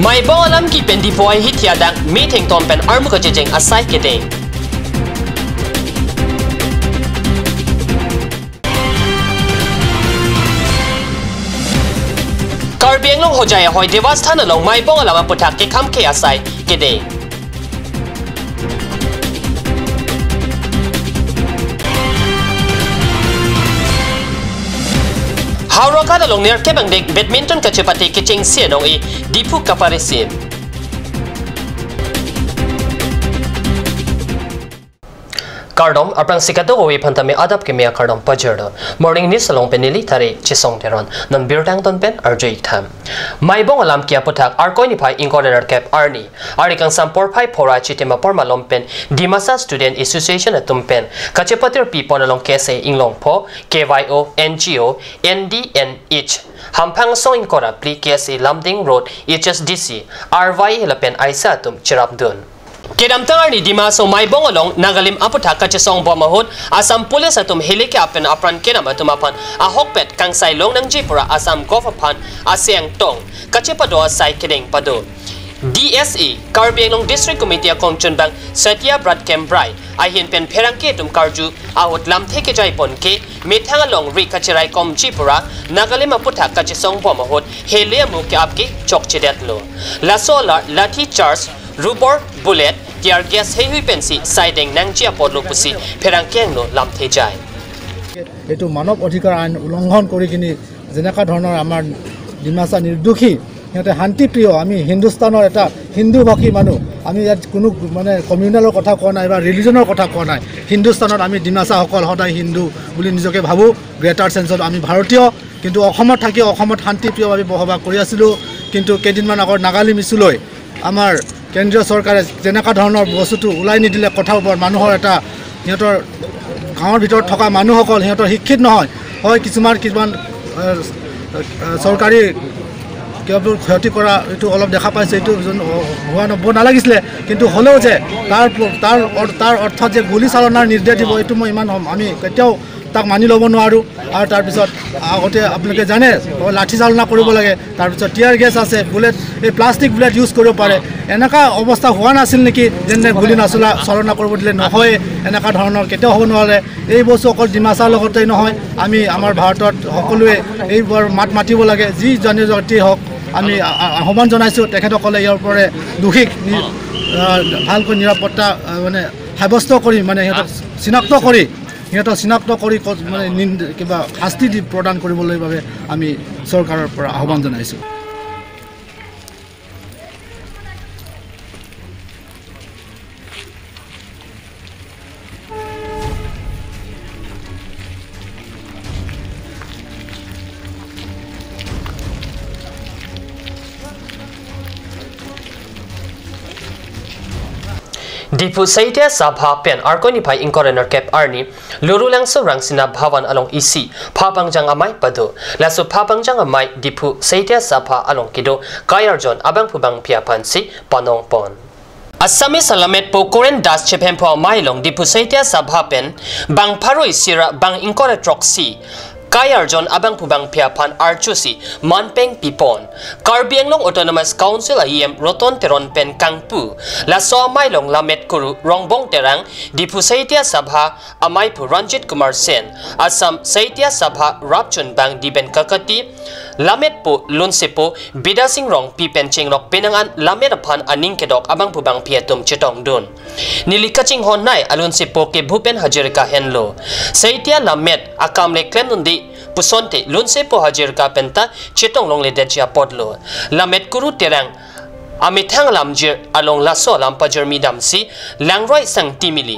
mai bong alam ki pen deploy hit ya dang meeting tom pen armu ka jeng asai kete Karbi Anglong hojaya hoi Devasthana long mai bong alam putak ke kham ke asai kete Hauroka da long ner kebang dek badminton ka chepati kiching sianong I dipu kaparisi Kardom aprang sikato ho ipantame adap ke mea kardom pajerdo morning news along penili thare chisong teron non birtang ton pen arjoi tham mai bong alam kia putak arkoi ni phai incorner cap arni arikang sampor phai phora chitema porma lompen dimasa student association atum pen kachepatir pipon along kese inglong pho kyo ngo ndnh hampang so inkora pli kese lamding road hsdc ry lapen aisa atum chirapdun Kedam tangar ni dima so mai bong along nagalim aputa kachesong bomahut asam police atum helike apen apran kenam atum apan ahokpet kangsai long nang jipura asam gofapan asyang tong kachepado sai kedeng pado DSE Karbi Anglong District Committee akongchun bang Satya Brat Kembrai ahin pen pherangke tum karju ahut lamthe ke jaipon ke methanga long ri kachirai kom jipura nagalim aputa kachesong bomahut hele mu ke apke chokchedatlo la solar lathi charge Rubber bullet tear gas hei hui pensi siding nangchia podlo pusi pherangkeng no lamthe jai etu manav adhikar ain ulonghon kori kini jenaka dhonor amar dimasa nirdukhi hete hanti priyo ami hindustanor eta hindu baki manu ami yat kunu mane communalor kotha koa nai ba religionor kotha koa nai hindustanor ami dimasa hokol hodai hindu buli nijoke bhabu greater sense ami bharatiyo kintu okhomot thaki okhomot hanti priyo babi bohaba kori asilu kintu kedin man agor nagali misuloi amar কেন্দ্ৰীয় চৰকাৰে যেনেকা ধৰণৰ বস্তুটো উলাই নিদিলে কথাৰ ওপৰত মানুহৰ এটা হিহঁতৰ গাঁৱৰ ভিতৰত থকা মানুহসকল হিহঁতৰ শিক্ষিত নহয় হয় কিছুমান চৰকাৰী কেৱল ক্ষতি কৰা এইটো অলপ দেখা পাইছে এইটো হোৱা নালাগিছিলে কিন্তু হ'লেও যে তাৰ অৰ্থ যে গুলি চালনাৰ নিৰ্দেশ দিব এইটো মই ইমান আমি কেতিয়াও তাক মানি ল'ব নোৱাৰো আৰু তাৰ পিছত আগতে আপোনালোকে জানে লাঠি চালনা কৰিব লাগে তাৰ পিছত টিয়াৰ গেছ আছে বুলেট এই প্লাষ্টিক বুলেট ইউজ কৰিব পাৰে এনেকা অৱস্থা হোৱা নাছিল নেকি যেনে গুলি চালনা কৰিব দিলে নহয় এনেকা ধৰণৰ কেতিয়াও হ'ব নোৱাৰে এই বস্তু অকল ডিমাচাৰ লগতেই নহয় আমি আমাৰ ভাৰতত সকলোৱে এইবোৰ মাতিব লাগে যি জনজাতি হওক আমি আহ্বান জনাইছোঁ তেখেতসকলে ইয়াৰ ওপৰে দোষীক ভালকৈ নিৰাপত্তা মানে সাব্যস্ত কৰি মানে সিহঁতক চিনাক্ত কৰি মানে কিবা শাস্তি প্ৰদান কৰিবলৈ বাবে আমি চৰকাৰৰ পৰা আহ্বান জনাইছোঁ Dipu Saitya Sabha pen arkoni phai incorner cap arni lurulang so rangsina bhavan along isi phapangjang amai padu lasu phapangjang amai Dipu Saitya Sabha along kido kayarjon abang phubang phia pansi panong pon Asami salamet po Korean das chepem pho mai long Dipu Saitya Sabha pen bang pharoi sira bang incorner troxi Kayarjon abang pubang piapan archusi manpeng pipon Karbi Anglong Autonomous Council IEM roton teron pen kangpu la so mai long lamet kuru rongbong terang Dipu Saitya Sabha amai pu Ranjit Kumar Sen Assam Saitya Sabha rapchun bang diben kakati lamet po lunsepo bidasing rong pipen chingrok penangan lamet aphan aning kedok abang pubang piatum chitong dun nilikaching honnai alunsepo ke Bhupen Hazarika henlo Saitya lamet akamle klemnundi pusonte lunse po Hazarika penta chitong long le dechia podlo lamet kuru terang amithang lamjir along laso lampajer midamsi langroi sang timili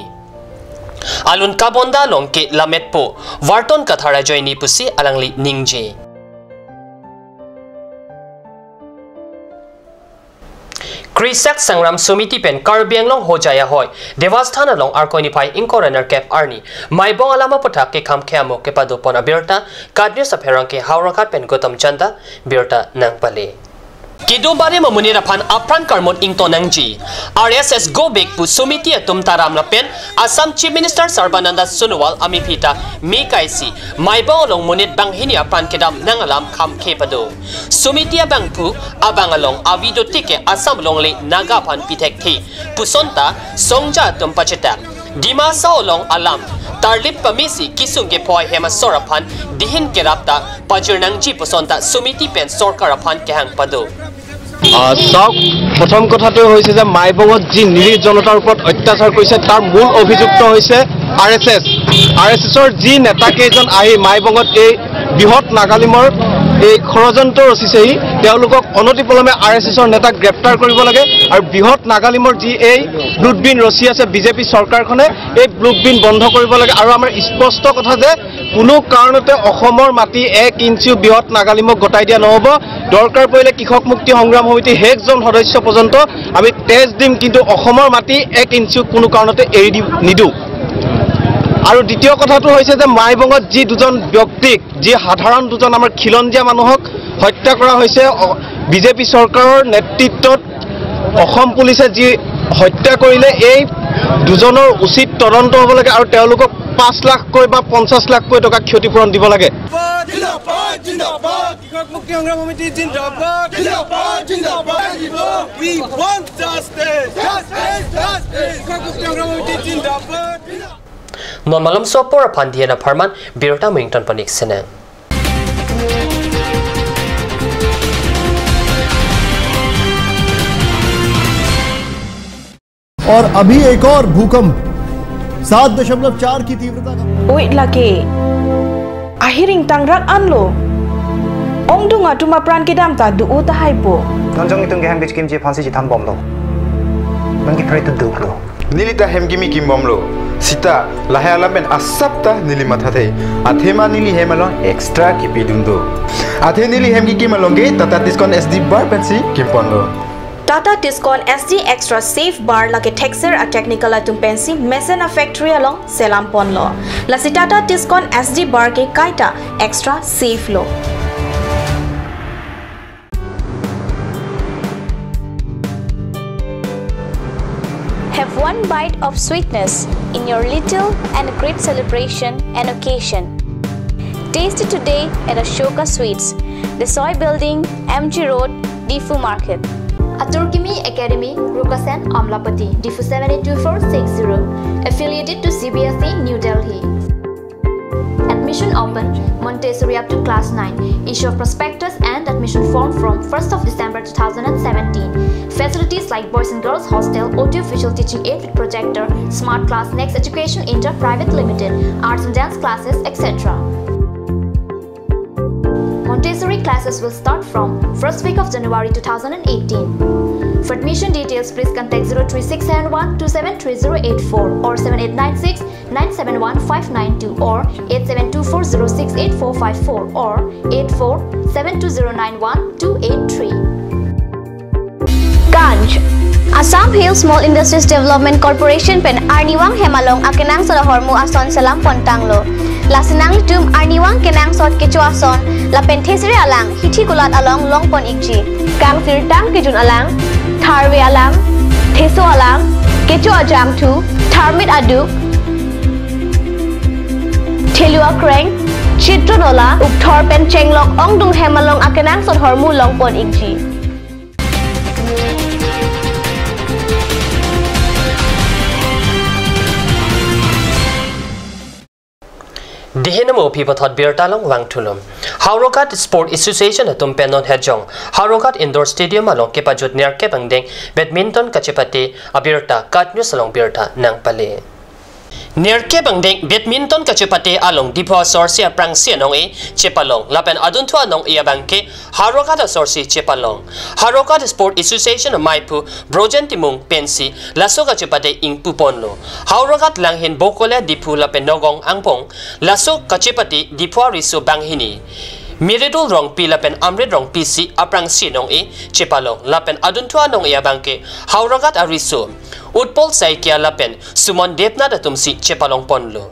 alun kabonda long ke lamet po warton kathara joini pusi alangli ningje Krisak Sangram Sumiti pen Karbi Anglong hojaya hoy Devasthana long arkoni phai incorner cap arni mai bong alama pothak ke kham khamo ke padopona birta kadne sapherang ke haurakhat pen Gotam Chanda birta nangpale Kidubari mamunira pan apran karmon ington nangji RSS go back pu sumiti atum taram na pen Assam Chief Minister Sarbananda Sonowal amipita mi kaisi maibaw long munit bang hini apran kedam nangalam kham khepado sumiti bang pu abang along avido tike Assam long le naga pan pitek thi pusonta songja atum pacheta dima sao long alam tarlip pamisi kisungge poi hema sorapan dihin kerapta pajirnangji pusonta sumiti pen sorkarapan kehang pado চাওক প্ৰথম কথাটো হৈছে যে মাইবঙত যি নিৰীহ জনতাৰ ওপৰত অত্যাচাৰ কৰিছে তাৰ মূল অভিযুক্ত হৈছে আৰএছএছৰ যি নেতাকেইজন আহি মাইবঙত এই বৃহৎ নাগালিমৰ এই ষড়যন্ত্ৰ ৰচিছেহি তেওঁলোকক অনতিপলমে আৰএছএছৰ নেতাক গ্ৰেপ্তাৰ কৰিব লাগে আৰু বৃহৎ নাগালিমৰ যি এই ব্লুডবিন ৰচি আছে বিজেপি চৰকাৰখনে এই ব্লুডবিন বন্ধ কৰিব লাগে আৰু আমাৰ স্পষ্ট কথা যে কোনো কাৰণতে অসমৰ মাটি 1 ইঞ্চিও বৃহৎ নাগালিমক গটাই দিয়া নহব দৰকাৰ পৰিলে কৃষক মুক্তি সংগ্ৰাম সমিতি হেকজন সদস্য পৰ্যন্ত আমি তেজ দিম কিন্তু অসমৰ মাটি 1 ইঞ্চিও কোনো কাৰণতে এৰি নিদু আৰু দ্বিতীয় কথাটো হৈছে যে মাইবঙত যি দুজন ব্যক্তিক যি সাধাৰণ দুজন আমাৰ খিলঞ্জীয়া মানুহক হত্যা কৰা হৈছে বিজেপি চৰকাৰৰ নেতৃত্বত অসম পুলিচে যি হত্যা কৰিলে এই দুজনৰ উচিত তদন্ত হ'ব লাগে আৰু তেওঁলোকক 5 লাখ কৈ বা 50 লাখ কৈ টকা ক্ষতিপূৰণ দিব লাগে কৃষক মুক্তি সংগ্ৰাম সমিতি জিন্দাবাদ জিন্দাবাদ জিন্দাবাদ we want justice justice justice কৃষক মুক্তি সংগ্ৰাম সমিতি জিন্দাবাদ non malam sopor pandhiana pharman birota mington panik sene और अभी एक और भूकंप 7.4 की तीव्रता का Wait lagi. Ahiring tangrak anlo. Ong dunga tuma pran kedam ta du uta haipo. Nonjong itong geham bich kimji phansi ji tham bomlo. Nongi pray to duklo. Nilita hemgimi kim bomlo. Sita lahayala ben asapta nili mathate. Athema nili hemalon extra kipidundo. Athe nili hemgi kimalonge tata discount SD bar pensi kimpondo. Tata Tiscon SD Extra Safe Bar lake Texer a technical atum pensi Mesena Factory along Selam Ponlo. La si Tata Tiscon SD Bar ke kaita extra safe lo. Have one bite of sweetness in your little and great celebration and occasion. Taste it today at Ashoka Sweets, the Soy Building, MG Road, Difu Market. Aturkimi Academy, Rukasan, Amlapati, Difu 782460, affiliated to CBSE, New Delhi. Admission open, Montessori up to class 9. Issue of prospectus and admission form from 1st of December 2017. Facilities like Boys and Girls Hostel, audio visual teaching aid with projector, Smart Class, Next Education Inter Private Limited, arts and dance classes, etc. Montessori classes will start from 1st week of January 2018. For admission details, please contact 03671 273084 or 7896 971592 or 8724068454 or 8472091283. Ganj Assam Hill Small Industries Development Corporation pen Arniwang Hemalong akenang sa hormu ason salam pontanglo. Lasinang litum Arniwang kenang sot kecu ason la penthesiri alang hithi kulat along longpon ikji. Kang sirtang kijun alang Tharwe alang Theso alang kecu ajam tu Tharmit aduk Thelua kreng Chitronola ukthor pen chenglok ongdung Hemalong akenang sot hormu longpon ikji. Dihinamo pipathot birtalong wangtulum. Haurogat Sport Association atum penon hejong. Haurogat Indoor Stadium along kepajut near kepangdeng badminton kachipati abirta katnyo salong birta nang pale. Near kepangdeng badminton kachipati along dipo sorsi aprang sianong e chepalong lapen aduntua nong iabangke Haurogat sorsi chepalong. Haurogat Sport Association maipu brojentimung pensi laso kachipati ingpuponlo. Haurogat langhin bokole dipu lapen nogong angpong laso kachipati dipo riso banghini. Miridul rong pi lapen amrid rong pisi aprang sinong e chepalong lapen aduntua nong iabangke Haurogat ariso. Utpol Saikia lapen sumon depna datum si chepalong ponlo.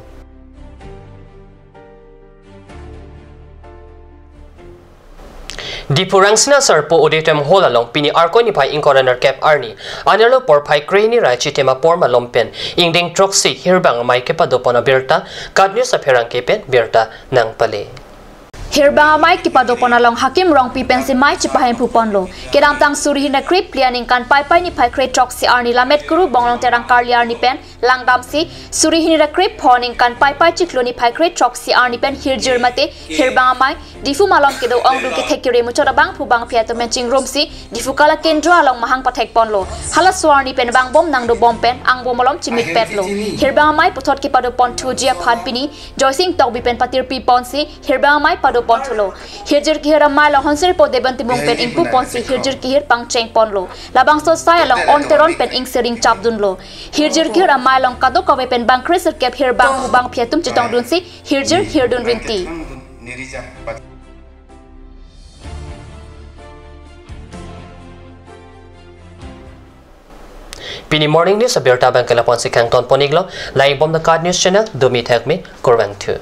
Dipurang sinasar po auditorium hall along pini arkoi ni pai inkoraner cap arni anelo por pai kreni rai chitema por malompen ingding troxy hirbang mai kepado pona birta kadnews apherang kepen birta nang pale Hirbang amai kipado ponalong hakim rong pipen si mai cipahem puponlo. Kedam tang suri hina krip lianing kan pai ni pai krep trok si arni lamet kuru bonglong terang karliar ni pen langdam si suri hina krip honing kan pai ciklo ni pai krep trok si arni pen hirjir mate hirbang amai difu malom kedo ongdu ke thekire muchora bang pu bang phiato menching room si difu kala kendra along mahang pathek ponlo hala suarni pen bang bom nang do bom pen ang bomolom chimit petlo hirbang amai puthot kipado pon thujia phan pini joising tok bi pen patir pi pon si hirbang amai pado Pontulo. Hirjir kihir amai long honsir po deban timung pen ingpu ponsi hirjir kihir pang cheng ponlo. Labang sosai long onteron pen ing sering capdunlo. Hirjir kihir amai long kado kawe pen bang kriser kep hir bang hu bang piatum chitong dun si hirjir hirdun rinti. Pini morning news abirta bang kalapon si Kangton Poniglo laing bom the card news channel dumi thak me korwang tu.